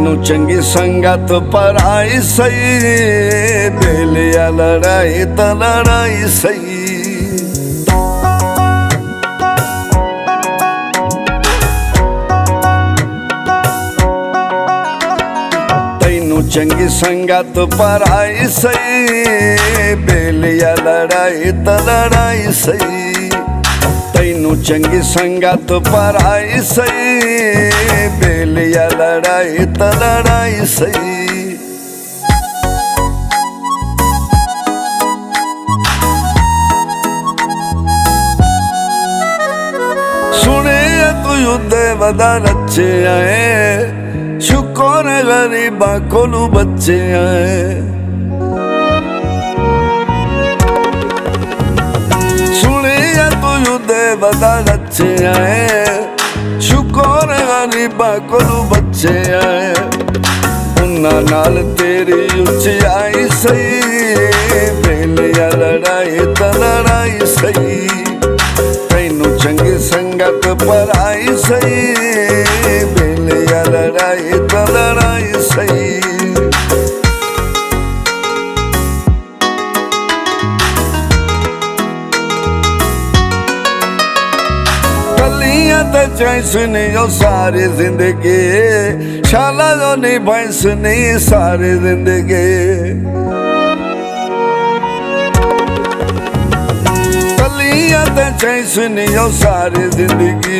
ਤੈਨੂੰ ਚੰਗੀ ਸੰਗਤ ਪਰਾਈ ਸਹੀ, ਬੇਲਿਆ ਲੜਾਈ ਤਾਂ ਲੜਾਈ ਸਹੀ। ਤੈਨੂੰ ਚੰਗੀ ਸੰਗਤ ਪਰਾਈ ਸਹੀ, ਬੇਲਿਆ ਲੜਾਈ ਤਾਂ ਲੜਾਈ ਸਹੀ। ਤੈਨੂੰ ਚੰਗੀ ਸੰਗਤ ਪਰਾਈ ਸਹੀ, ਬੇਲਿਆ ਲੜਾਈ ਤਾਂ ਲੜਾਈ ਸਹੀ। ਸੁਣਿਆ ਤੂੰ ਯੁੱਧੇ ਵਦਾ ਰਚਿਆ ਏ, ਸ਼ੁਕਰ ਗਰੀਬਾਂ ਕੋਲੋਂ ਬਚਿਆ ਏ। ਸੁਣਿਆ ਤੂੰ ਯੁੱਧੇ ਵਦਾ ਰਚਿਆ ਏ, ਸ਼ੁਕਰ ਗਰੀਬਾਂ ਕੋਲੋਂ ਬਚਿਆ ਏ। ਉਹਨਾਂ ਨਾਲ ਤੇਰੀ ਉੱਚਾਈ ਸਹੀ, ਬੇਲਿਆ ਲੜਾਈ ਤਾਂ ਲੜਾਈ ਸਹੀ। ਤੈਨੂੰ ਚੰਗੀ ਸੰਗਤ ਪਰਾਈ ਸਹੀ, ਬੇਲਿਆ ਲੜਾਈ ਤਾਂ ਲੜਾਈ ਸਹੀ। ਕੱਲੀਆਂ ਤੇ ਚੈਸ ਨਹੀਂ ਉਹ ਸਾਰੀ ਜ਼ਿੰਦਗੀ, ਸ਼ਾਲਾ ਜੋ ਨਹੀਂ ਬੈਂਸ ਨਹੀਂ ਸਾਰੀ ਜ਼ਿੰਦਗੀ। ਕੱਲੀਆਂ ਤੇ ਚੈਸ ਨਹੀਂ ਉਹ ਸਾਰੀ ਜ਼ਿੰਦਗੀ,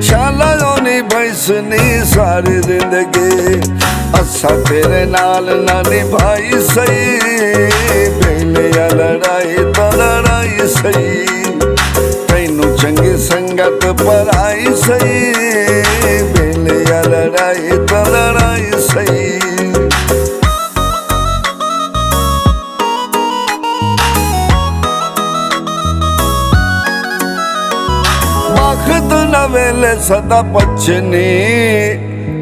ਸ਼ਾਲਾ ਜੋ ਨਹੀਂ ਬੈਂਸ ਨਹੀਂ ਸਾਰੀ ਜ਼ਿੰਦਗੀ। ਅਸਾਂ ਤੇਰੇ ਨਾਲ ਨਾ ਨਿਭਾਈ ਸਹੀ, ਬੇਲਿਆ ਲੜਾਈ ਤਾਂ ਲੜਾਈ ਸਹੀ। ਤੈਨੂੰ ਚੰਗੀ ਸੰਗਤ ਪਰਾਈ ਸਹੀ, ਬੇਲਿਆ ਲੜਾਈ ਤਾਂ ਲੜਾਈ ਸਹੀ। ਵਕਤ ਨਾ ਵੇਲੇ ਸਦਾ ਪਛਨੀ,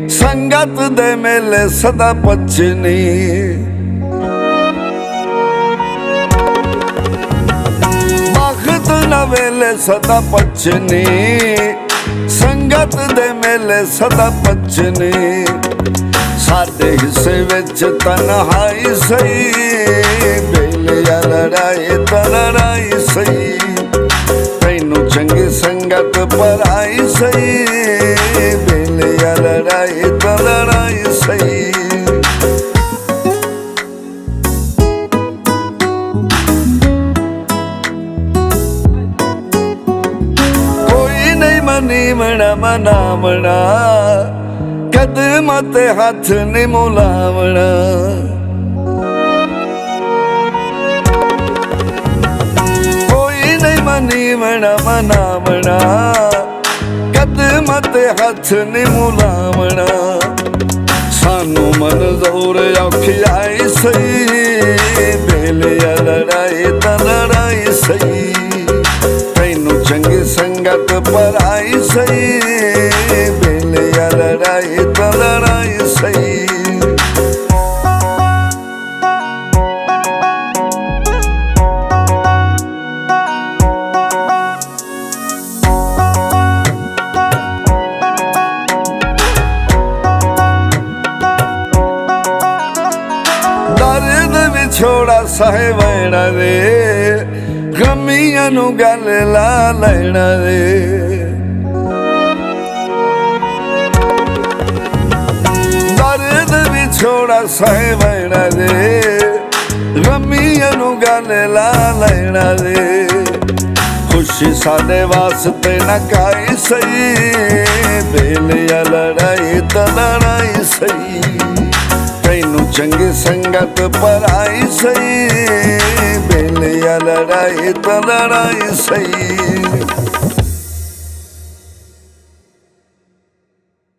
ਸੰਗਤ ਦੇ ਮੇਲੇ ਸਦਾ ਪਛਨੀ। ਵਕਤ ਨਾ ਵੇਲੇ ਸਦਾ ਪਛਨੀ, ਸੰਗਤ ਦੇ ਮੇਲੇ ਸਦਾ ਪਛਨੀ। ਸਾਡੇ ਹਿੱਸੇ ਵਿੱਚ ਤਨਹਾਈ ਸਹੀ, ਬੇਲਿਆ ਲੜਾਈ ਤਾਂ ਲੜਾਈ ਸਹੀ। ਤੈਨੂੰ ਚੰਗੀ ਸੰਗਤ ਪਰਾਈ ਸਹੀ, ਬੇਲਿਆ ਲੜਾਈ ਤਾਂ ਲੜਾਈ ਸਹੀ। ਕੋਈ ਨਹੀਂ ਮਨੀਵਣਾ ਮਨਾਵਣਾ, ਕਦਮਾਂ ਤੇ ਹੱਥ ਨਹੀਂ ਮੁਲਾਵਣਾ। ਮਨੀਵਣਾ ਮਨਾਵਣਾ, ਕਦਮਾਂ ਤੇ ਹੱਥ ਨੀ ਮੁਲਾਵਣਾ। ਸਾਨੂੰ ਮਨਜ਼ੂਰ ਔਖਿਆਈ ਸਹੀ, ਬੇਲਿਆ ਲੜਾਈ ਤਾਂ ਲੜਾਈ ਸਹੀ। ਤੈਨੂੰ ਚੰਗੀ ਸੰਗਤ ਪਰਾਈ ਸਹੀ, ਬੇਲਿਆ ਲੜਾਈ ਤਾਂ ਲੜਾਈ ਸਹੀ। ਛੋੜਾ ਸਹਿ ਵੈਣਾ ਦੇ, ਗਮੀਆਂ ਨੂੰ ਗੱਲ ਲਾ ਲੈਣਾ ਦੇ। ਦਰਦ ਵੀ ਛੋੜਾ ਸਹਿ ਵੈਣਾ ਦੇ, ਗਮੀਆਂ ਨੂੰ ਗੱਲ ਲਾ ਲੈਣਾ ਦੇ। ਖੁਸ਼ੀ ਸਾਡੇ ਵਾਸਤੇ ਨਾ ਕਾਈ ਸਹੀ, ਬੇਲਿਆ ਲੜਾਈ ਤਾਂ ਲੜਾਈ ਸਹੀ। ਤੈਨੂੰ ਚੰਗੀ ਸੰਗਤ ਪਰਾਈ ਸਹੀ, ਬੇਲਿਆ ਲੜਾਈ ਤਾਂ ਲੜਾਈ ਸਹੀ।